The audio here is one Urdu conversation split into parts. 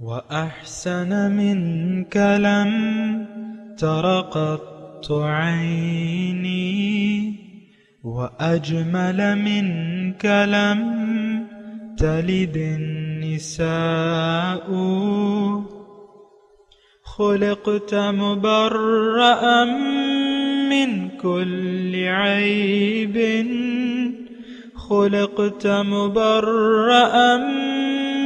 وأحسن منك لم تر قط عيني وأجمل منك لم تلد النساء خلقت مبرأ من كل عيب خلقت مبرأ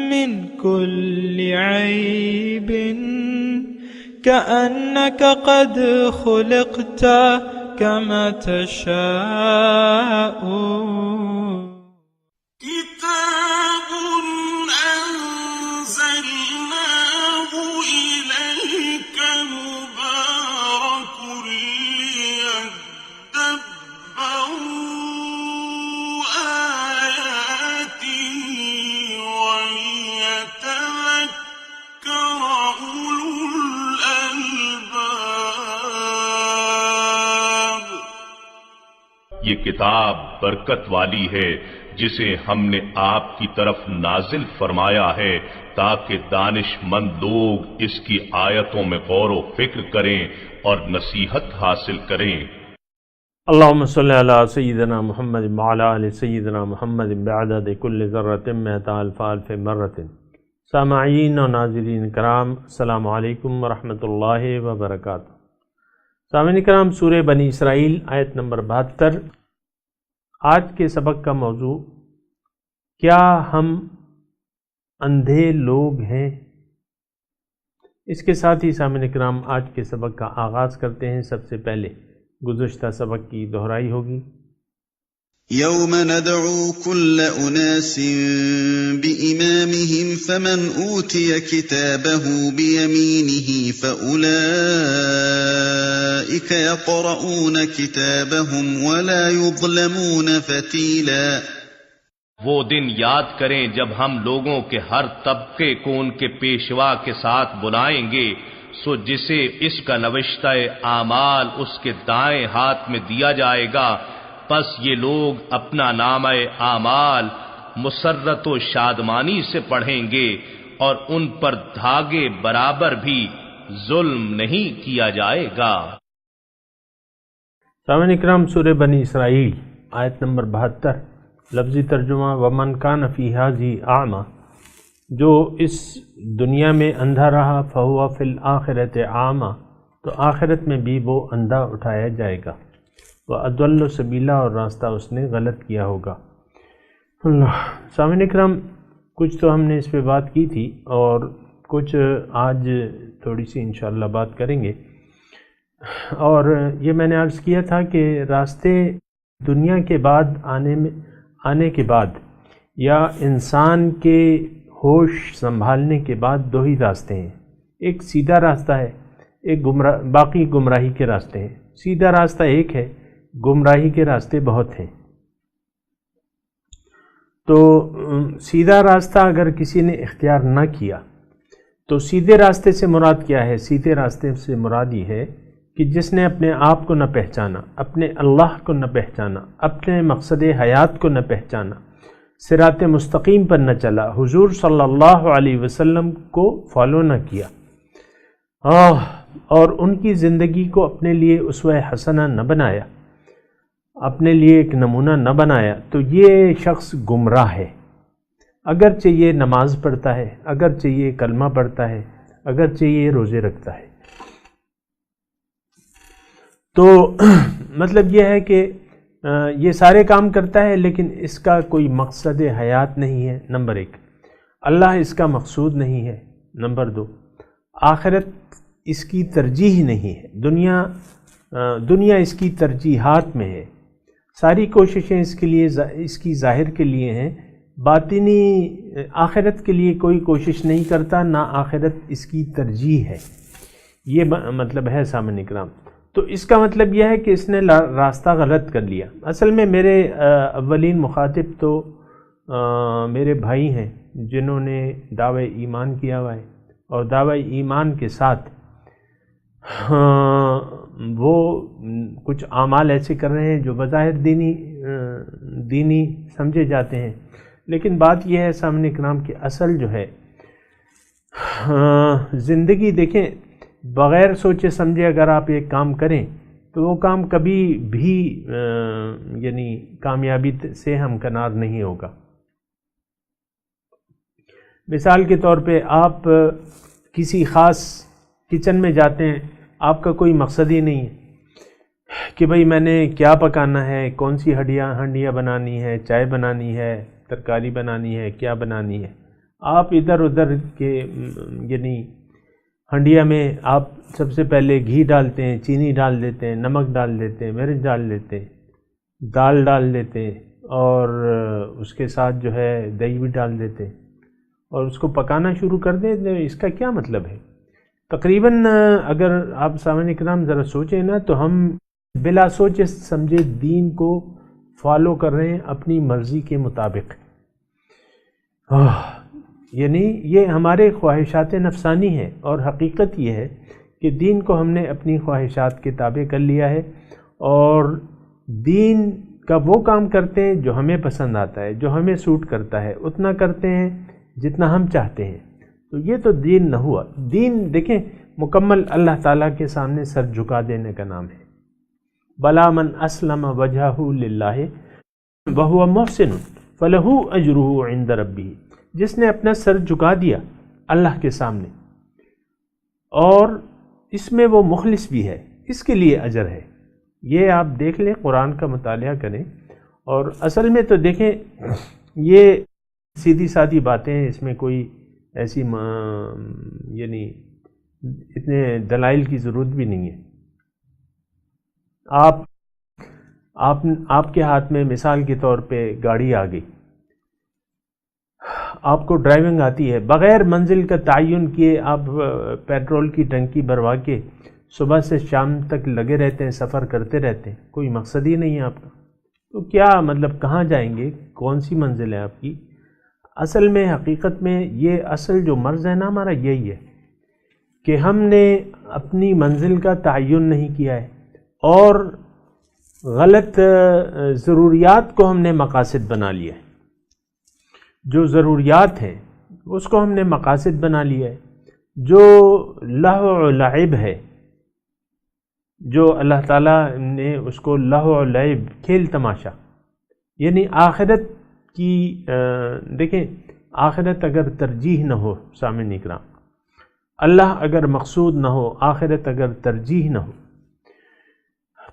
من كل عيب كأنك قد خلقت كما تشاء كتاب أنزلناه إليك مبارك ليدبروا آياته وليتذكر أولو الألباب۔ یہ کتاب برکت والی ہے جسے ہم نے آپ کی طرف نازل فرمایا ہے تاکہ دانش مند لوگ اس کی آیتوں میں غور و فکر کریں اور نصیحت حاصل کریں۔ اللہم صلی علی سیدنا محمد وعلی آل سیدنا محمد بعدد کل ذرۃ مئۃ الف الف مرۃ۔ سامعین و ناظرین کرام، السلام علیکم ورحمۃ اللہ وبرکاتہ۔ سامعین کرام، سورہ بنی اسرائیل آیت نمبر 72۔ آج کے سبق کا موضوع، کیا ہم اندھے لوگ ہیں؟ اس کے ساتھ ہی سامعین کرام آج کے سبق کا آغاز کرتے ہیں۔ سب سے پہلے گزشتہ سبق کی دہرائی ہوگی۔ یوم ندعو کل اناس بإمامهم فمن اوتی کتابه بیمینه فأولئک یقرؤون کتابهم ولا یظلمون فتیلا۔ وہ دن یاد کریں جب ہم لوگوں کے ہر طبقے کو ان کے پیشوا کے ساتھ بلائیں گے، سو جسے اس کا نوشتہ اعمال اس کے دائیں ہاتھ میں دیا جائے گا، پس یہ لوگ اپنا نامہ اعمال مسرت و شادمانی سے پڑھیں گے اور ان پر دھاگے برابر بھی ظلم نہیں کیا جائے گا۔ سامعین اکرام، سورہ بنی اسرائیل آیت نمبر 72۔ لفظی ترجمہ: ومن کان فی ھذہ اعمی، جو اس دنیا میں اندھا رہا، فہو فی الآخرۃ اعمی، تو آخرت میں بھی وہ اندھا اٹھایا جائے گا۔ وَأَضَلُّ سَبِيلًا، اور راستہ اس نے غلط کیا ہوگا۔ اللہ۔ سامعین اکرام، کچھ تو ہم نے اس پہ بات کی تھی اور کچھ آج تھوڑی سی انشاءاللہ بات کریں گے۔ اور یہ میں نے عرض کیا تھا کہ راستے دنیا کے بعد آنے کے بعد یا انسان کے ہوش سنبھالنے کے بعد دو ہی راستے ہیں، ایک سیدھا راستہ ہے، ایک باقی گمراہی کے راستے ہیں۔ سیدھا راستہ ایک ہے، گمراہی کے راستے بہت ہیں۔ تو سیدھا راستہ اگر کسی نے اختیار نہ کیا تو سیدھے راستے سے مراد کیا ہے؟ سیدھے راستے سے مراد یہ ہے کہ جس نے اپنے آپ کو نہ پہچانا، اپنے اللہ کو نہ پہچانا، اپنے مقصد حیات کو نہ پہچانا، صراط مستقیم پر نہ چلا، حضور صلی اللہ علیہ وسلم کو فالو نہ کیا، اور ان کی زندگی کو اپنے لیے اسوہ حسنہ نہ بنایا، اپنے لیے ایک نمونہ نہ بنایا، تو یہ شخص گمراہ ہے۔ اگرچہ یہ نماز پڑھتا ہے، اگرچہ یہ کلمہ پڑھتا ہے، اگرچہ یہ روزے رکھتا ہے۔ تو مطلب یہ ہے کہ یہ سارے کام کرتا ہے لیکن اس کا کوئی مقصد حیات نہیں ہے، نمبر 1۔ اللہ اس کا مقصود نہیں ہے، نمبر 2۔ آخرت اس کی ترجیح نہیں ہے، دنیا اس کی ترجیحات میں ہے، ساری کوششیں اس کی ظاہر کے لیے ہیں، باطنی آخرت کے لیے کوئی کوشش نہیں کرتا، نہ آخرت اس کی ترجیح ہے۔ یہ مطلب ہے سامعین اکرام۔ تو اس کا مطلب یہ ہے کہ اس نے راستہ غلط کر لیا۔ اصل میں میرے اولین مخاطب تو میرے بھائی ہیں جنہوں نے دعوی ایمان کیا ہوا ہے، اور دعوی ایمان کے ساتھ وہ کچھ اعمال ایسے کر رہے ہیں جو بظاہر دینی سمجھے جاتے ہیں، لیکن بات یہ ہے سامنے کرام کہ اصل جو ہے زندگی دیکھیں بغیر سوچے سمجھے اگر آپ ایک کام کریں تو وہ کام کبھی بھی یعنی کامیابی سے ہمکنار نہیں ہوگا۔ مثال کے طور پہ آپ کسی خاص کچن میں جاتے ہیں، آپ کا کوئی مقصد ہی نہیں ہے کہ بھئی میں نے کیا پکانا ہے، کون سی ہنڈیاں بنانی ہے، چائے بنانی ہے، ترکاری بنانی ہے، کیا بنانی ہے۔ آپ ادھر ادھر کے یعنی ہنڈیا میں آپ سب سے پہلے گھی ڈالتے ہیں، چینی ڈال دیتے ہیں، نمک ڈال دیتے ہیں، مرچ ڈال دیتے ہیں، دال ڈال دیتے ہیں، اور اس کے ساتھ جو ہے دہی بھی ڈال دیتے ہیں، اور اس کو پکانا شروع کر دیں۔ اس کا کیا مطلب ہے؟ تقریباً اگر آپ سامعین کرام ذرا سوچیں نا تو ہم بلا سوچے سمجھے دین کو فالو کر رہے ہیں اپنی مرضی کے مطابق۔ یعنی یہ ہمارے خواہشات نفسانی ہے، اور حقیقت یہ ہے کہ دین کو ہم نے اپنی خواہشات کے تابع کر لیا ہے، اور دین کا وہ کام کرتے ہیں جو ہمیں پسند آتا ہے، جو ہمیں سوٹ کرتا ہے، اتنا کرتے ہیں جتنا ہم چاہتے ہیں۔ تو یہ تو دین نہ ہوا۔ دین دیکھیں مکمل اللہ تعالیٰ کے سامنے سر جھکا دینے کا نام ہے۔ بلا من اسلم وجہہ للہ وہو محسن فلہ اجرہ عند ربہ، جس نے اپنا سر جھکا دیا اللہ کے سامنے اور اس میں وہ مخلص بھی ہے، اس کے لیے اجر ہے۔ یہ آپ دیکھ لیں، قرآن کا مطالعہ کریں، اور اصل میں تو دیکھیں یہ سیدھی سادھی باتیں ہیں، اس میں کوئی ایسی یعنی اتنے دلائل کی ضرورت بھی نہیں ہے۔ آپ کے ہاتھ میں مثال کے طور پہ گاڑی آ گئی، آپ کو ڈرائیونگ آتی ہے، بغیر منزل کا تعین کیے آپ پیٹرول کی ٹنکی بھروا کے صبح سے شام تک لگے رہتے ہیں، سفر کرتے رہتے ہیں، کوئی مقصد ہی نہیں ہے آپ کا، تو کیا مطلب کہاں جائیں گے؟ کون سی منزل ہے آپ کی؟ اصل میں حقیقت میں یہ اصل جو مرض ہے نا ہمارا یہی ہے کہ ہم نے اپنی منزل کا تعین نہیں کیا ہے، اور غلط ضروریات کو ہم نے مقاصد بنا لیا ہے۔ جو ضروریات ہیں اس کو ہم نے مقاصد بنا لیا ہے۔ جو لہو و لعب ہے، جو اللہ تعالیٰ نے اس کو لہو و لعب، کھیل تماشا، یعنی آخرت کی دیکھیں آخرت اگر ترجیح نہ ہو سامعین اکرام، اللہ اگر مقصود نہ ہو، آخرت اگر ترجیح نہ ہو،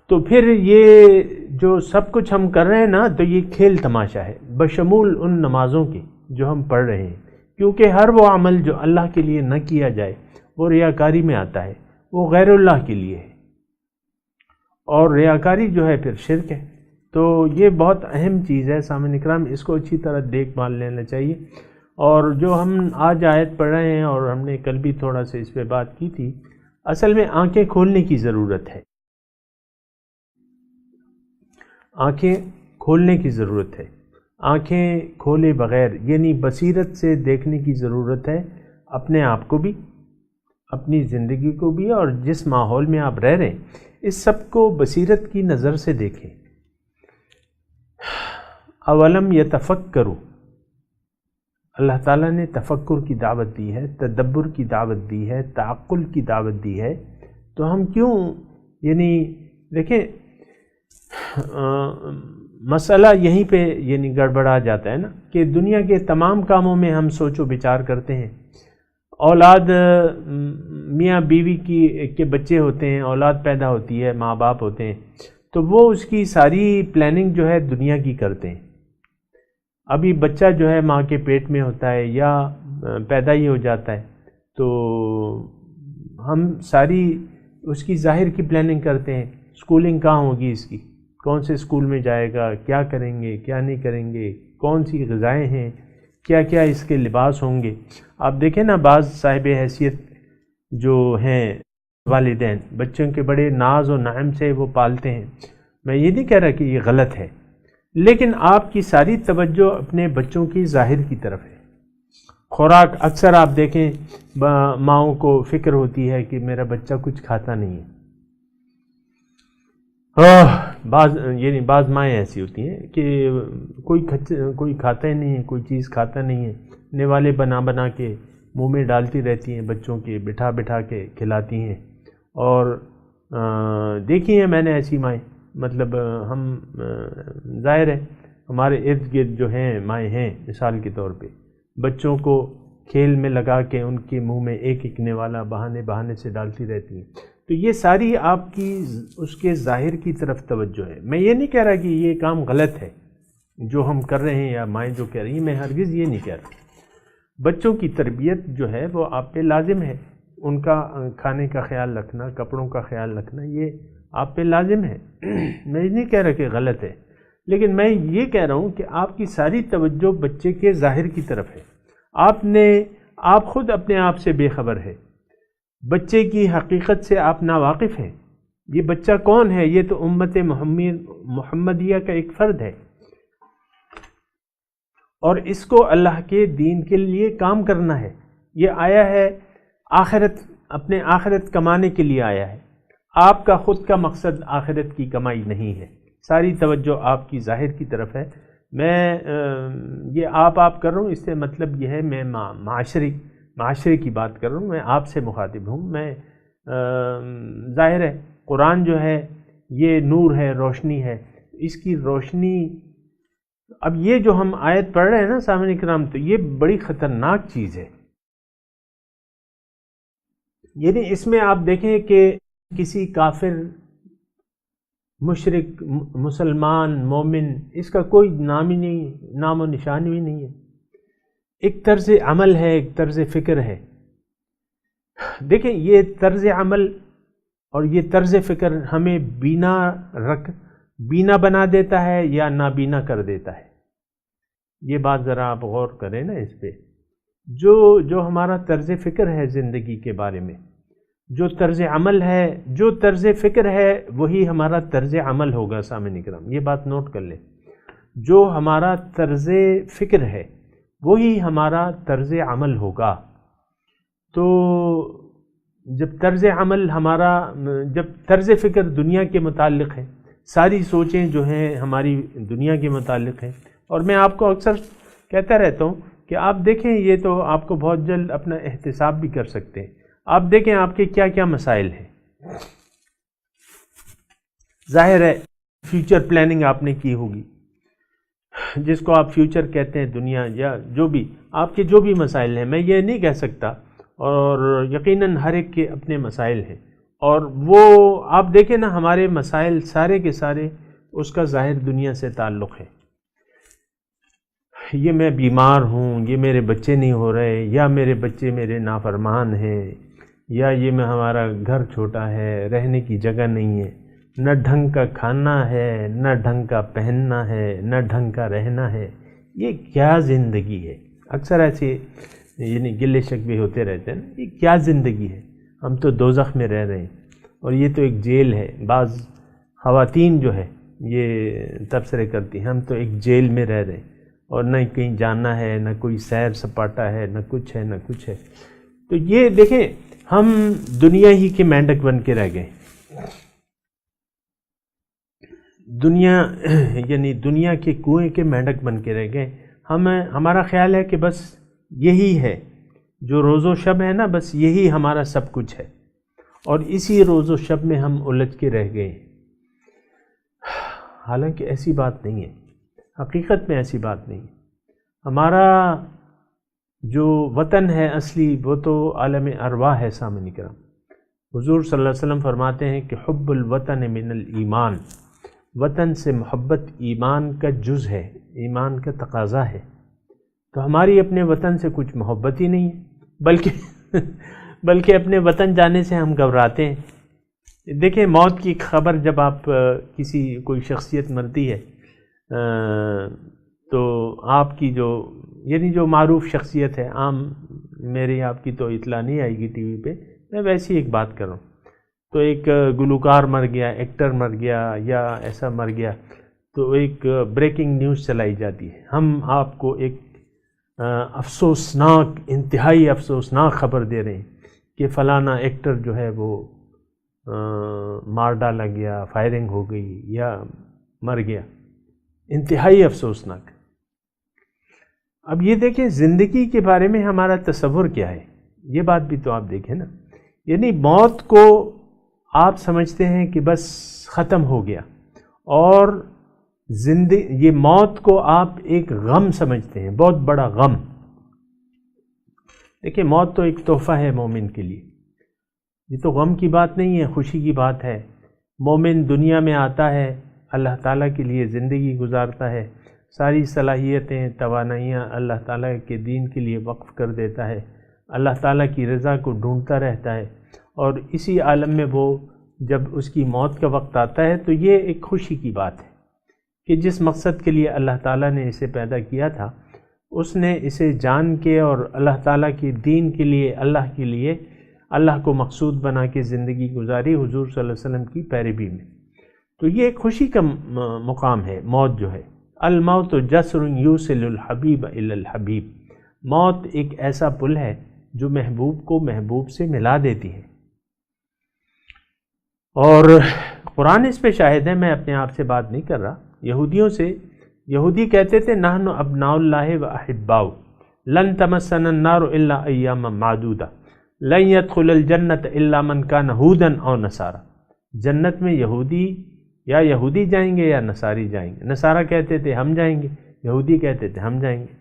تو پھر یہ جو سب کچھ ہم کر رہے ہیں نا تو یہ کھیل تماشا ہے، بشمول ان نمازوں کے جو ہم پڑھ رہے ہیں، کیونکہ ہر وہ عمل جو اللہ کے لیے نہ کیا جائے وہ ریاکاری میں آتا ہے، وہ غیر اللہ کے لیے ہے، اور ریاکاری جو ہے پھر شرک ہے۔ تو یہ بہت اہم چیز ہے سامعین اکرام، اس کو اچھی طرح دیکھ بھال لینا چاہیے۔ اور جو ہم آج آیت پڑھ رہے ہیں، اور ہم نے کل بھی تھوڑا سا اس پہ بات کی تھی، اصل میں آنکھیں کھولنے کی ضرورت ہے، آنکھیں کھولنے کی ضرورت ہے۔ آنکھیں کھولے بغیر یعنی بصیرت سے دیکھنے کی ضرورت ہے، اپنے آپ کو بھی، اپنی زندگی کو بھی، اور جس ماحول میں آپ رہ رہے ہیں اس سب کو بصیرت کی نظر سے دیکھیں۔ اولم یتفکروا، اللہ تعالیٰ نے تفکر کی دعوت دی ہے، تدبر کی دعوت دی ہے، تعقل کی دعوت دی ہے، تو ہم کیوں یعنی دیکھیں مسئلہ یہیں پہ یعنی گڑبڑا جاتا ہے نا کہ دنیا کے تمام کاموں میں ہم سوچ و بچار کرتے ہیں۔ اولاد میاں بیوی کے بچے ہوتے ہیں، اولاد پیدا ہوتی ہے، ماں باپ ہوتے ہیں، تو وہ اس کی ساری پلاننگ جو ہے دنیا کی کرتے ہیں۔ ابھی بچہ جو ہے ماں کے پیٹ میں ہوتا ہے یا پیدا ہی ہو جاتا ہے تو ہم ساری اس کی ظاہر کی پلاننگ کرتے ہیں، اسکولنگ کہاں ہوگی اس کی، کون سے اسکول میں جائے گا، کیا کریں گے، کیا نہیں کریں گے، کون سی غذائیں ہیں، کیا کیا اس کے لباس ہوں گے۔ آپ دیکھیں نا بعض صاحب حیثیت جو ہیں والدین بچوں کے بڑے ناز و نعم سے وہ پالتے ہیں، میں یہ نہیں کہہ رہا کہ یہ غلط ہے، لیکن آپ کی ساری توجہ اپنے بچوں کی ظاہر کی طرف ہے۔ خوراک اکثر آپ دیکھیں ماؤں کو فکر ہوتی ہے کہ میرا بچہ کچھ کھاتا نہیں ہے، بعض مائیں ایسی ہوتی ہیں کہ کوئی کھاتا ہی نہیں ہے، کوئی چیز کھاتا نہیں ہے، نوالے بنا بنا کے منہ میں ڈالتی رہتی ہیں، بچوں کے بٹھا بٹھا کے کھلاتی ہیں. اور دیکھی ہیں میں نے ایسی مائیں، مطلب ہم ظاہر ہے ہمارے ارد گرد جو ہیں مائیں ہیں، مثال کے طور پہ بچوں کو کھیل میں لگا کے ان کے منہ میں ایک ایک نوالا بہانے بہانے سے ڈالتی رہتی ہیں. تو یہ ساری آپ کی اس کے ظاہر کی طرف توجہ ہے. میں یہ نہیں کہہ رہا کہ یہ کام غلط ہے جو ہم کر رہے ہیں یا مائیں جو کہہ رہی ہیں، میں ہرگز یہ نہیں کہہ رہا. بچوں کی تربیت جو ہے وہ آپ پہ لازم ہے، ان کا کھانے کا خیال رکھنا، کپڑوں کا خیال رکھنا، یہ آپ پہ لازم ہے. میں یہ نہیں کہہ رہا کہ غلط ہے، لیکن میں یہ کہہ رہا ہوں کہ آپ کی ساری توجہ بچے کے ظاہر کی طرف ہے. آپ خود اپنے آپ سے بے خبر ہے، بچے کی حقیقت سے آپ ناواقف ہیں. یہ بچہ کون ہے؟ یہ تو امت محمدیہ کا ایک فرد ہے، اور اس کو اللہ کے دین کے لیے کام کرنا ہے. یہ آیا ہے اپنے آخرت کمانے کے لیے آیا ہے. آپ کا خود کا مقصد آخرت کی کمائی نہیں ہے، ساری توجہ آپ کی ظاہر کی طرف ہے. میں یہ آپ کر رہا ہوں، اس سے مطلب یہ ہے میں معاشرے کی بات کر رہا ہوں، میں آپ سے مخاطب ہوں. میں ظاہر ہے قرآن جو ہے یہ نور ہے، روشنی ہے، اس کی روشنی. اب یہ جو ہم آیت پڑھ رہے ہیں نا سامعین کرام، تو یہ بڑی خطرناک چیز ہے. یعنی اس میں آپ دیکھیں کہ کسی کافر، مشرک، مسلمان، مومن، اس کا کوئی نام ہی نہیں، نام و نشان بھی نہیں ہے. ایک طرز عمل ہے، ایک طرز فکر ہے. دیکھیں یہ طرز عمل اور یہ طرز فکر ہمیں بینا بنا دیتا ہے یا نابینا کر دیتا ہے. یہ بات ذرا آپ غور کریں نا اس پہ. جو ہمارا طرز فکر ہے زندگی کے بارے میں، جو طرز عمل ہے، جو طرز فکر ہے، وہی ہمارا طرز عمل ہوگا. سامعین کرام یہ بات نوٹ کر لیں، جو ہمارا طرز فکر ہے وہی ہمارا طرز عمل ہوگا. تو جب طرز فکر دنیا کے متعلق ہے، ساری سوچیں جو ہیں ہماری دنیا کے متعلق ہیں. اور میں آپ کو اکثر کہتا رہتا ہوں کہ آپ دیکھیں، یہ تو آپ کو بہت جلد اپنا احتساب بھی کر سکتے ہیں. آپ دیکھیں آپ کے کیا کیا مسائل ہیں. ظاہر ہے فیوچر پلاننگ آپ نے کی ہوگی، جس کو آپ فیوچر کہتے ہیں، دنیا یا جو بھی آپ کے جو بھی مسائل ہیں. میں یہ نہیں کہہ سکتا، اور یقیناً ہر ایک کے اپنے مسائل ہیں. اور وہ آپ دیکھیں نا، ہمارے مسائل سارے کے سارے اس کا ظاہر دنیا سے تعلق ہے. یہ میں بیمار ہوں، یہ میرے بچے نہیں ہو رہے، یا میرے بچے میرے نافرمان ہیں، یا یہ میں ہمارا گھر چھوٹا ہے، رہنے کی جگہ نہیں ہے، نہ ڈھنگ کا کھانا ہے، نہ ڈھنگ کا پہننا ہے، نہ ڈھنگ کا رہنا ہے. یہ کیا زندگی ہے؟ اکثر ایسے یعنی گلے شکوے ہوتے رہتے ہیں. یہ کیا زندگی ہے؟ ہم تو دوزخ میں رہ رہے ہیں، اور یہ تو ایک جیل ہے. بعض خواتین جو ہے یہ تبصرے کرتی ہیں، ہم تو ایک جیل میں رہ رہے ہیں، اور نہ کہیں جانا ہے، نہ کوئی سیر سپاٹا ہے، نہ کچھ ہے، نہ کچھ ہے. تو یہ دیکھیں ہم دنیا ہی کے مینڈک بن کے رہ گئے. یعنی دنیا کے کنویں کے مینڈک بن کے رہ گئے. ہمارا خیال ہے کہ بس یہی ہے جو روز و شب ہے نا، بس یہی ہمارا سب کچھ ہے، اور اسی روز و شب میں ہم الجھ کے رہ گئے. حالانکہ ایسی بات نہیں ہے، حقیقت میں ایسی بات نہیں. ہمارا جو وطن ہے اصلی، وہ تو عالم ارواح ہے. سامعین کرام، حضور صلی اللہ علیہ وسلم فرماتے ہیں کہ حب الوطن من الایمان، وطن سے محبت ایمان کا جز ہے، ایمان کا تقاضا ہے. تو ہماری اپنے وطن سے کچھ محبت ہی نہیں ہے، بلکہ اپنے وطن جانے سے ہم گھبراتے ہیں. دیکھیں موت کی خبر جب آپ کوئی شخصیت مرتی ہے، تو آپ کی جو معروف شخصیت ہے، عام میری آپ کی تو اطلاع نہیں آئے گی ٹی وی پہ، میں ویسی ایک بات کر رہا ہوں. تو ایک گلوکار مر گیا، ایکٹر مر گیا، یا ایسا مر گیا، تو ایک بریکنگ نیوز چلائی جاتی ہے. ہم آپ کو ایک افسوسناک، انتہائی افسوسناک خبر دے رہے ہیں کہ فلانا ایکٹر جو ہے وہ مار ڈالا گیا، فائرنگ ہو گئی یا مر گیا. انتہائی افسوسناک. اب یہ دیکھیں زندگی کے بارے میں ہمارا تصور کیا ہے، یہ بات بھی تو آپ دیکھیں نا، یعنی موت کو آپ سمجھتے ہیں کہ بس ختم ہو گیا، اور یہ موت کو آپ ایک غم سمجھتے ہیں، بہت بڑا غم۔ دیکھیں موت تو ایک تحفہ ہے مومن کے لیے، یہ تو غم کی بات نہیں ہے، خوشی کی بات ہے۔ مومن دنیا میں آتا ہے، اللہ تعالیٰ کے لیے زندگی گزارتا ہے، ساری صلاحیتیں توانائیاں اللہ تعالیٰ کے دین کے لیے وقف کر دیتا ہے، اللہ تعالیٰ کی رضا کو ڈھونڈتا رہتا ہے، اور اسی عالم میں وہ جب اس کی موت کا وقت آتا ہے تو یہ ایک خوشی کی بات ہے کہ جس مقصد کے لیے اللہ تعالیٰ نے اسے پیدا کیا تھا اس نے اسے جان کے اور اللہ تعالیٰ کے دین کے لیے، اللہ کے لیے، اللہ کو مقصود بنا کے زندگی گزاری حضور صلی اللہ علیہ وسلم کی پیروی میں۔ تو یہ ایک خوشی کا مقام ہے موت جو ہے۔ الموت جسر یوصل الحبیب الی الحبیب، موت ایک ایسا پل ہے جو محبوب کو محبوب سے ملا دیتی ہے، اور قرآن اس پہ شاہد ہے۔ میں اپنے آپ سے بات نہیں کر رہا، یہودیوں سے، یہودی کہتے تھے نحن ابناء اللہ و احباؤ لن تمسنا النار الا ایاما معدودہ لن يدخل الجنت الا من کان ہودا او نصارا، جنت میں یہودی جائیں گے یا نصاری جائیں گے۔ نصارہ کہتے تھے ہم جائیں گے، یہودی کہتے تھے ہم جائیں گے۔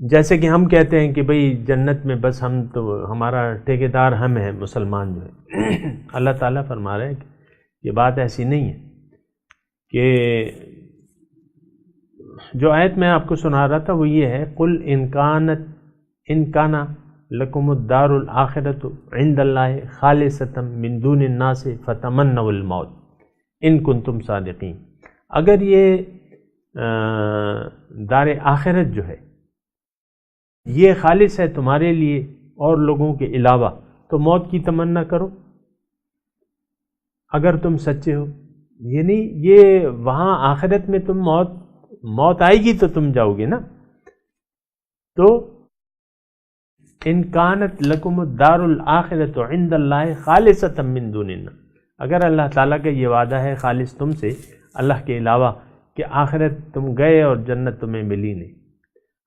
جیسے کہ ہم کہتے ہیں کہ بھئی جنت میں بس ہم تو، ہمارا ٹھیکیدار ہم ہیں مسلمان جو ہے۔ اللہ تعالیٰ فرما رہے ہیں کہ یہ بات ایسی نہیں ہے، کہ جو آیت میں آپ کو سنا رہا تھا وہ یہ ہے، قل ان کان لکم الدار الآخرۃ عند اللہ خالصۃ من دون الناس فتمنوا الموت ان کنتم صادقین، اگر یہ دار آخرت جو ہے یہ خالص ہے تمہارے لیے اور لوگوں کے علاوہ، تو موت کی تمنا کرو اگر تم سچے ہو۔ یعنی یہ وہاں آخرت میں تم موت آئے گی تو تم جاؤ گے نا۔ تو ان کانت لکم الدار الآخرۃ عند اللہ خالصۃ من دون الناس، اگر اللہ تعالیٰ کا یہ وعدہ ہے خالص تم سے اللہ کے علاوہ کہ آخرت تم گئے اور جنت تمہیں ملی نہیں،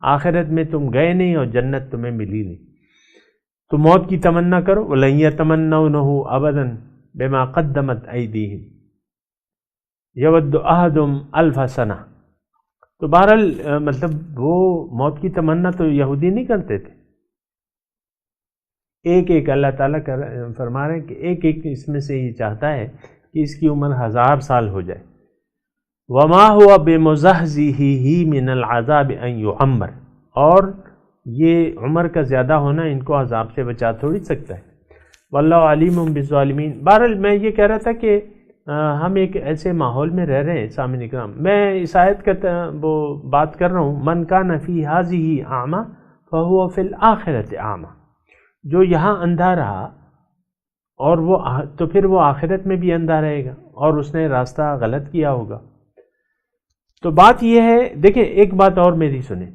آخرت میں تم گئے نہیں اور جنت تمہیں ملی نہیں، تو موت کی تمنا کرو۔ وَلَن يَتَمَنَّوْنَهُ أَبَدًا بِمَا قَدَّمَتْ أَيْدِيهِمْ يَوَدُّ أَحَدُهُمْ أَلْفَ سَنَةٍ۔ تو بہرحال مطلب وہ موت کی تمنا تو یہودی نہیں کرتے تھے، ایک اللہ تعالیٰ فرما رہے ہیں کہ ایک اس میں سے یہ چاہتا ہے کہ اس کی عمر 1000 سال ہو جائے۔ وَمَا هُوَ بِمُزَحْزِحِهِ مِنَ الْعَذَابِ أَن يُعَمَّرَ، اور یہ عمر کا زیادہ ہونا ان کو عذاب سے بچا تھوڑی سکتا ہے۔ وَاللَّهُ عَلِيمٌ بِالظَّالِمِينَ۔ بہرحال میں یہ کہہ رہا تھا کہ ہم ایک ایسے ماحول میں رہ رہے ہیں سامعین اکرام، میں اس آیت کا وہ بات کر رہا ہوں، مَنْ كَانَ فِي هَٰذِهِ أَعْمَىٰ فَهُوَ فِي الْآخِرَةِ أَعْمَىٰ، جو یہاں اندھا رہا اور وہ تو پھر وہ آخرت میں بھی اندھا رہے گا، اور اس نے راستہ غلط کیا ہوگا۔ تو بات یہ ہے، دیکھیں ایک بات اور میری سنیں،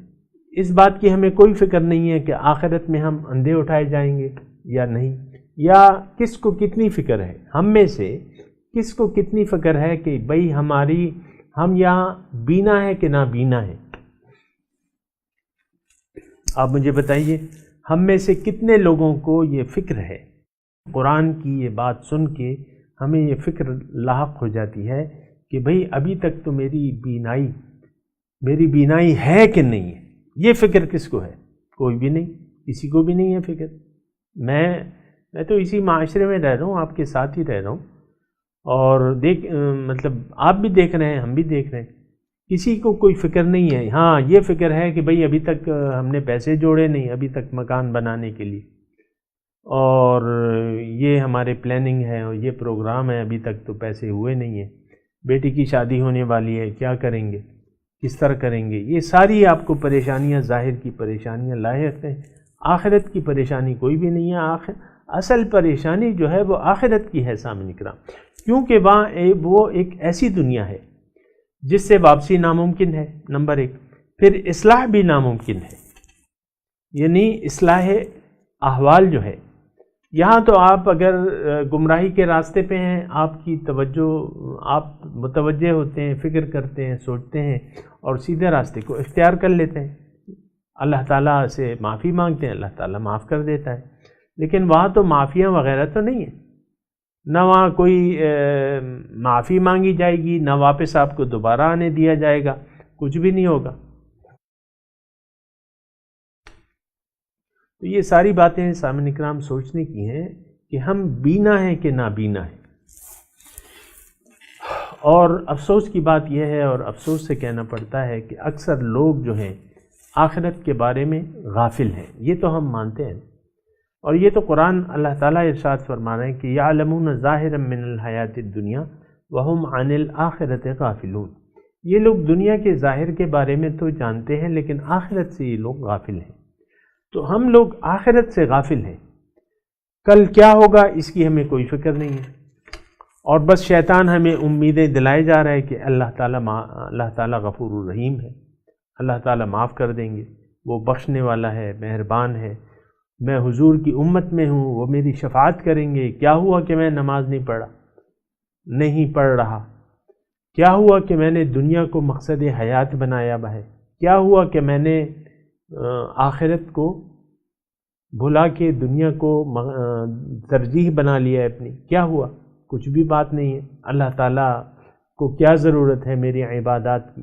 اس بات کی ہمیں کوئی فکر نہیں ہے کہ آخرت میں ہم اندھے اٹھائے جائیں گے یا نہیں، یا کس کو کتنی فکر ہے، ہم میں سے کس کو کتنی فکر ہے کہ بھئی ہم یہاں بینا ہے کہ نہ بینا ہے۔ آپ مجھے بتائیے ہم میں سے کتنے لوگوں کو یہ فکر ہے، قرآن کی یہ بات سن کے ہمیں یہ فکر لاحق ہو جاتی ہے کہ بھئی ابھی تک تو میری بینائی ہے کہ نہیں ہے۔ یہ فکر کس کو ہے؟ کوئی بھی نہیں، کسی کو بھی نہیں ہے فکر۔ میں تو اسی معاشرے میں رہ رہا ہوں، آپ کے ساتھ ہی رہ رہا ہوں، اور مطلب آپ بھی دیکھ رہے ہیں، ہم بھی دیکھ رہے ہیں، کسی کو کوئی فکر نہیں ہے۔ ہاں یہ فکر ہے کہ بھئی ابھی تک ہم نے پیسے جوڑے نہیں، ابھی تک مکان بنانے کے لیے، اور یہ ہمارے پلاننگ ہے اور یہ پروگرام ہے، ابھی تک تو پیسے ہوئے نہیں ہیں، بیٹی کی شادی ہونے والی ہے، کیا کریں گے، کس طرح کریں گے۔ یہ ساری آپ کو پریشانیاں، ظاہر کی پریشانیاں لاحق ہیں، آخرت کی پریشانی کوئی بھی نہیں ہے۔ اصل پریشانی جو ہے وہ آخرت کی ہے سامعین اکرام، کیونکہ وہ ایک ایسی دنیا ہے جس سے واپسی ناممکن ہے، نمبر 1، پھر اصلاح بھی ناممکن ہے، یعنی اصلاح احوال جو ہے یہاں تو آپ اگر گمراہی کے راستے پہ ہیں، آپ کی توجہ، آپ متوجہ ہوتے ہیں، فکر کرتے ہیں، سوچتے ہیں اور سیدھے راستے کو اختیار کر لیتے ہیں، اللہ تعالیٰ سے معافی مانگتے ہیں، اللہ تعالیٰ معاف کر دیتا ہے. لیکن وہاں تو معافیاں وغیرہ تو نہیں ہیں، نہ وہاں کوئی معافی مانگی جائے گی، نہ واپس آپ کو دوبارہ آنے دیا جائے گا، کچھ بھی نہیں ہوگا. تو یہ ساری باتیں سامعین اکرام سوچنے کی ہیں کہ ہم بینا ہیں کہ نابینا ہیں. اور افسوس کی بات یہ ہے، اور افسوس سے کہنا پڑتا ہے کہ اکثر لوگ جو ہیں آخرت کے بارے میں غافل ہیں. یہ تو ہم مانتے ہیں، اور یہ تو قرآن اللہ تعالیٰ ارشاد فرما رہے ہیں کہ یعلمون ظاہرا من الحیات الدنیا وہم عن الآخرۃ غافلون. یہ لوگ دنیا کے ظاہر کے بارے میں تو جانتے ہیں، لیکن آخرت سے یہ لوگ غافل ہیں. تو ہم لوگ آخرت سے غافل ہیں، کل کیا ہوگا اس کی ہمیں کوئی فکر نہیں ہے، اور بس شیطان ہمیں امیدیں دلائے جا رہا ہے کہ اللہ تعالیٰ غفور الرحیم ہے، اللہ تعالیٰ معاف کر دیں گے، وہ بخشنے والا ہے، مہربان ہے، میں حضور کی امت میں ہوں، وہ میری شفاعت کریں گے. کیا ہوا کہ میں نماز نہیں پڑھ رہا؟ کیا ہوا کہ میں نے دنیا کو مقصد حیات بنایا ہے؟ کیا ہوا کہ میں نے آخرت کو بھلا کے دنیا کو ترجیح بنا لیا ہے اپنی؟ کیا ہوا؟ کچھ بھی بات نہیں ہے. اللہ تعالیٰ کو کیا ضرورت ہے میری عبادات کی؟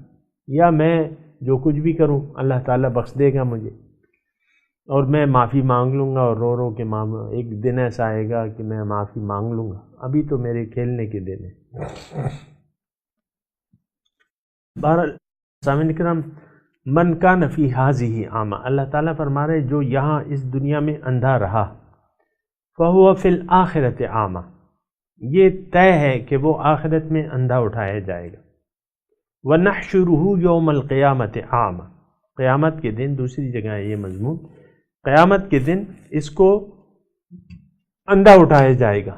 یا میں جو کچھ بھی کروں اللہ تعالیٰ بخش دے گا مجھے، اور میں معافی مانگ لوں گا، اور رو رو کے ایک دن ایسا آئے گا کہ میں معافی مانگ لوں گا، ابھی تو میرے کھیلنے کے دن ہے. بہرحال سامعین اکرام، من کان فی ھذہ اعمی، اللہ تعالیٰ فرما رہے جو یہاں اس دنیا میں اندھا رہا، فہو فی الآخرۃ اعمی، یہ طے ہے کہ وہ آخرت میں اندھا اٹھایا جائے گا. وَنَحْشُرُهُ يَوْمَ الْقِيَامَةِ أَعْمَى، قیامت کے دن، دوسری جگہ ہے یہ مضمون، قیامت کے دن اس کو اندھا اٹھایا جائے گا.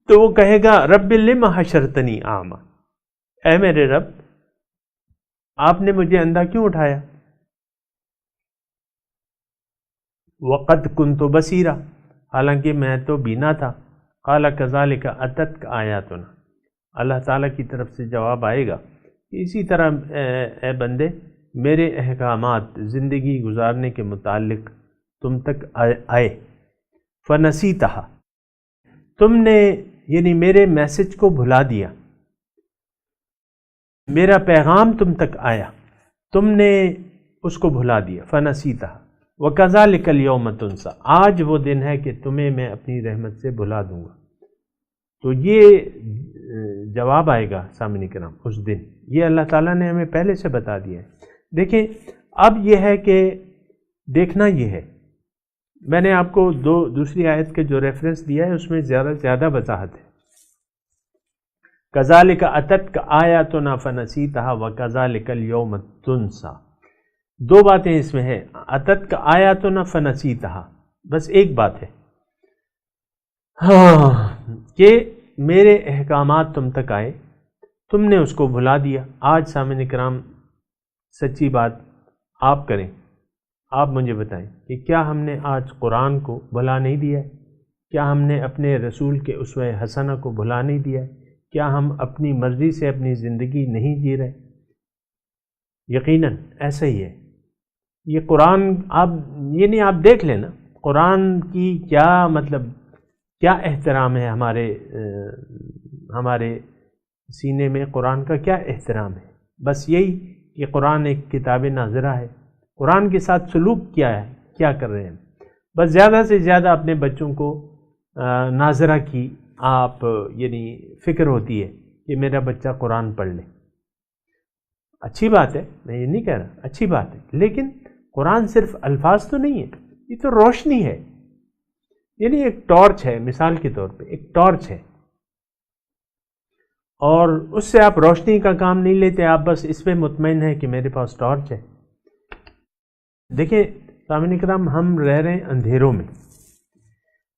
تو وہ کہے گا رب لم حشرتنی اعمی، اے میرے رب آپ نے مجھے اندھا کیوں اٹھایا؟ وقد كنت بصیرا، حالانکہ میں تو بینا تھا. قال كذلك اتتك آیاتنا، اللہ تعالیٰ کی طرف سے جواب آئے گا کہ اسی طرح اے بندے میرے احکامات زندگی گزارنے کے متعلق تم تک آئے. فنسیتھا، تم نے یعنی میرے میسج کو بھلا دیا، میرا پیغام تم تک آیا، تم نے اس کو بھلا دیا. فنسیتھا وکذالک الیوم تنسیٰ، آج وہ دن ہے کہ تمہیں میں اپنی رحمت سے بھلا دوں گا. تو یہ جواب آئے گا سامعین کرام اس دن، یہ اللہ تعالیٰ نے ہمیں پہلے سے بتا دیا ہے. دیکھیں اب یہ ہے کہ دیکھنا یہ ہے، میں نے آپ کو دوسری آیت کے جو ریفرنس دیا ہے اس میں زیادہ وضاحت ہے. کذالک اتتک آیاتنا فنسیتھا وکذالک الیوم تنسیٰ، دو باتیں اس میں ہے، اتتک آیاتنا فنسیتھا، بس ایک بات ہے کہ میرے احکامات تم تک آئے، تم نے اس کو بھلا دیا. آج سامعین کرام سچی بات آپ کریں، آپ مجھے بتائیں کہ کیا ہم نے آج قرآن کو بھلا نہیں دیا ہے؟ کیا ہم نے اپنے رسول کے اسوہ حسنہ کو بھلا نہیں دیا ہے؟ کیا ہم اپنی مرضی سے اپنی زندگی نہیں جی رہے؟ یقیناً ایسا ہی ہے. یہ قرآن آپ دیکھ لینا قرآن کی کیا مطلب، کیا احترام ہے ہمارے سینے میں، قرآن کا کیا احترام ہے. بس یہی کہ قرآن ایک کتاب ناظرہ ہے، قرآن کے ساتھ سلوک کیا ہے، کیا کر رہے ہیں. بس زیادہ سے زیادہ اپنے بچوں کو ناظرہ کی آپ یعنی فکر ہوتی ہے کہ میرا بچہ قرآن پڑھ لے. اچھی بات ہے، میں یہ نہیں کہہ رہا، اچھی بات ہے، لیکن قرآن صرف الفاظ تو نہیں ہے، یہ تو روشنی ہے، یعنی ایک ٹارچ ہے. مثال کے طور پہ ایک ٹارچ ہے، اور اس سے آپ روشنی کا کام نہیں لیتے، آپ بس اس پہ مطمئن ہیں کہ میرے پاس ٹارچ ہے. دیکھیں سامعین کرام، ہم رہ رہے ہیں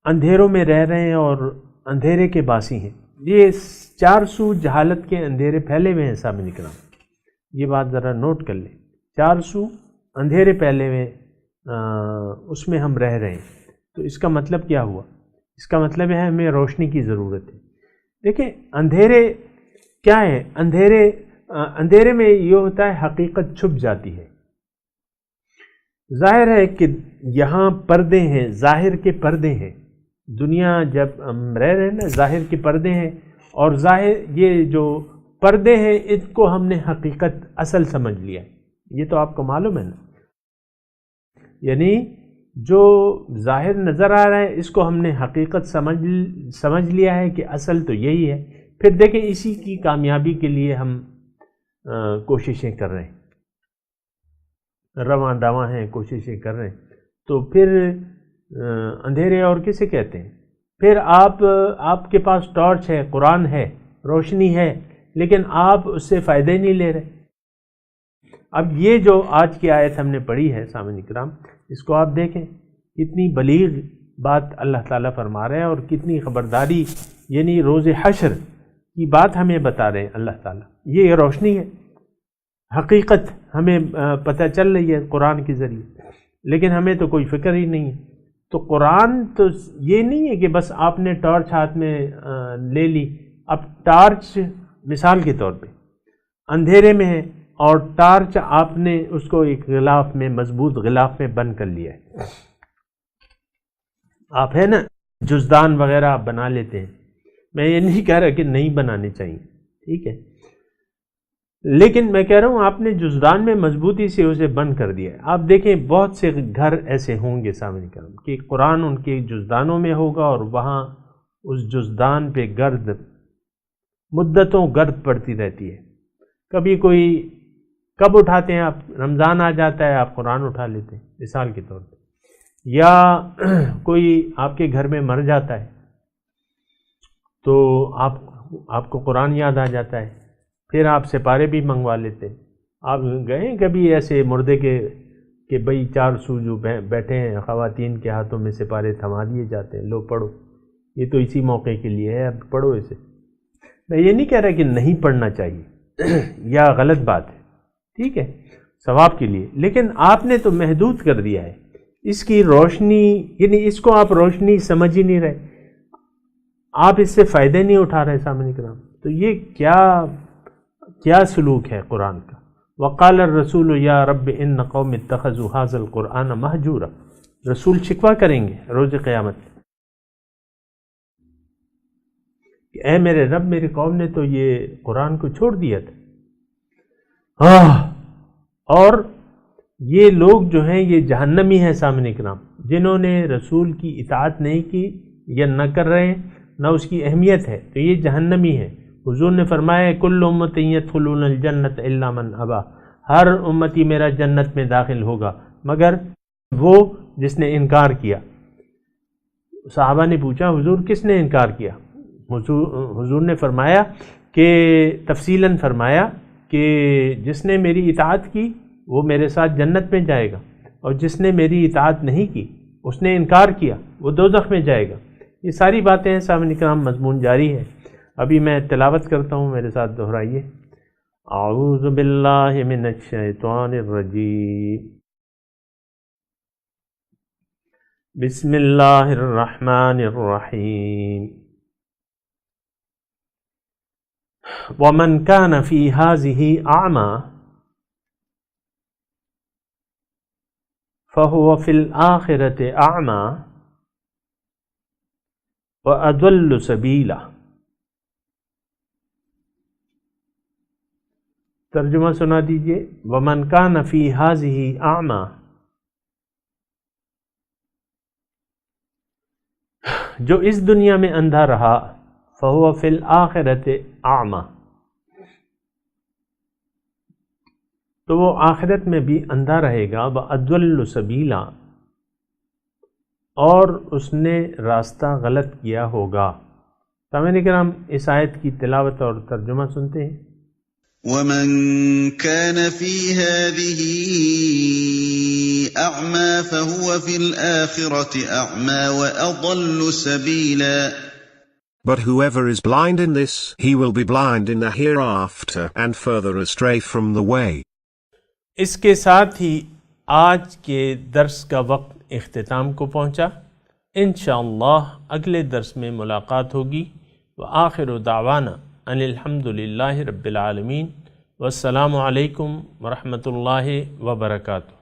اندھیروں میں رہ رہے ہیں اور اندھیرے کے باسی ہیں. یہ 400 جہالت کے اندھیرے پھیلے ہوئے ہیں سامعین کرام، یہ بات ذرا نوٹ کر لیں. 400 اندھیرے پھیلے ہوئے اس میں ہم رہ رہے ہیں. تو اس کا مطلب کیا ہوا؟ اس کا مطلب ہے ہمیں روشنی کی ضرورت ہے۔ دیکھیں اندھیرے کیا ہے؟ اندھیرے میں یہ ہوتا ہے حقیقت چھپ جاتی ہے۔ ظاہر ہے کہ یہاں پردے ہیں، ظاہر کے پردے ہیں، دنیا جب ہم رہ رہے ہیں نا ظاہر کے پردے ہیں، اور ظاہر یہ جو پردے ہیں ان کو ہم نے حقیقت اصل سمجھ لیا، یہ تو آپ کو معلوم ہے نا، یعنی جو ظاہر نظر آ رہا ہے اس کو ہم نے حقیقت سمجھ لیا ہے کہ اصل تو یہی ہے۔ پھر دیکھیں اسی کی کامیابی کے لیے ہم کوششیں کر رہے ہیں، رواں دواں ہیں، کوششیں کر رہے ہیں، تو پھر اندھیرے اور کسے کہتے ہیں؟ پھر آپ کے پاس ٹارچ ہے، قرآن ہے، روشنی ہے، لیکن آپ اس سے فائدہ نہیں لے رہے۔ اب یہ جو آج کی آیت ہم نے پڑھی ہے سامعین کرام، اس کو آپ دیکھیں کتنی بلیغ بات اللہ تعالیٰ فرما رہے ہیں اور کتنی خبرداری، یعنی روز حشر کی بات ہمیں بتا رہے ہیں اللہ تعالیٰ۔ یہ روشنی ہے، حقیقت ہمیں پتہ چل رہی ہے قرآن کے ذریعے، لیکن ہمیں تو کوئی فکر ہی نہیں ہے۔ تو قرآن تو یہ نہیں ہے کہ بس آپ نے ٹارچ ہاتھ میں لے لی، اب ٹارچ مثال کے طور پہ اندھیرے میں ہے اور ٹارچ آپ نے اس کو ایک غلاف میں، مضبوط غلاف میں بند کر لیا ہے۔ آپ ہے نا جزدان وغیرہ آپ بنا لیتے ہیں، میں یہ نہیں کہہ رہا کہ نہیں بنانے چاہیے، ٹھیک ہے، لیکن میں کہہ رہا ہوں آپ نے جزدان میں مضبوطی سے اسے بند کر دیا ہے۔ آپ دیکھیں بہت سے گھر ایسے ہوں گے سامنے کرم کہ قرآن ان کے جزدانوں میں ہوگا اور وہاں اس جزدان پہ گرد مدتوں گرد پڑتی رہتی ہے۔ کبھی کوئی کب اٹھاتے ہیں آپ؟ رمضان آ جاتا ہے آپ قرآن اٹھا لیتے ہیں مثال کے طور پہ، یا کوئی آپ کے گھر میں مر جاتا ہے تو آپ کو قرآن یاد آ جاتا ہے، پھر آپ سپارے بھی منگوا لیتے ہیں۔ آپ گئے کبھی ایسے مردے کہ بھئی 4 سو جو بیٹھے ہیں خواتین کے ہاتھوں میں سپارے تھما دیے جاتے ہیں، لو پڑھو، یہ تو اسی موقع کے لیے ہے، اب پڑھو اسے۔ میں یہ نہیں کہہ رہا کہ نہیں پڑھنا چاہیے یا غلط بات ہے، ٹھیک ہے، ثواب کے لیے، لیکن آپ نے تو محدود کر دیا ہے اس کی روشنی، یعنی اس کو آپ روشنی سمجھ ہی نہیں رہے، آپ اس سے فائدہ نہیں اٹھا رہے سامنے کرام۔ تو یہ کیا سلوک ہے قرآن کا؟ وقال الرسول یا رب ان قوم اتخذوا هذا القرآن مہجورا، رسول شکوہ کریں گے روز قیامت کہ اے میرے رب میری قوم نے تو یہ قرآن کو چھوڑ دیا تھا، اور یہ لوگ جو ہیں یہ جہنمی ہیں سامنے کرام، جنہوں نے رسول کی اطاعت نہیں کی یا نہ کر رہے ہیں، نہ اس کی اہمیت ہے، تو یہ جہنمی ہے۔ حضور نے فرمایا کل امتی یدخلون الجنت الا من ابا، ہر امتی میرا جنت میں داخل ہوگا مگر وہ جس نے انکار کیا۔ صحابہ نے پوچھا حضور کس نے انکار کیا؟ حضور نے فرمایا کہ تفصیلاً فرمایا کہ جس نے میری اطاعت کی وہ میرے ساتھ جنت میں جائے گا، اور جس نے میری اطاعت نہیں کی، اس نے انکار کیا، وہ دوزخ میں جائے گا۔ یہ ساری باتیں ہیں سامعین کرام، مضمون جاری ہے، ابھی میں تلاوت کرتا ہوں، میرے ساتھ دہرائیے۔ اعوذ باللہ من الشیطان الرجیم، بسم اللہ الرحمن الرحیم۔ ومن كان في هذه أعمى فهو في الآخرة أعمى وأضل سبيلا۔ ترجمہ سنا دیجئے، ومن كان في هذه أعمى، جو اس دنیا میں اندھا رہا، فهو في الآخرة أعمى، تو وہ آخرت میں بھی اندھا رہے گا، وأضل سبیلا، اور اس نے راستہ غلط کیا ہوگا۔ سامعین کرام اس آیت کی تلاوت اور ترجمہ سنتے ہیں۔ وَمَن كَانَ فِي هَٰذِهِ أَعْمَىٰ فَهُوَ فِي الْآخِرَةِ أَعْمَىٰ وَأَضَلُّ سَبِيلًا۔ But whoever is blind in this, he will be blind in the hereafter and further astray from the way۔ اس کے ساتھ ہی آج کے درس کا وقت اختتام کو پہنچا۔ انشاءاللہ اگلے درس میں ملاقات ہوگی۔ وآخر دعوانا ان الحمدللہ رب العالمین، والسلام علیکم ورحمۃ اللہ وبرکاتہ۔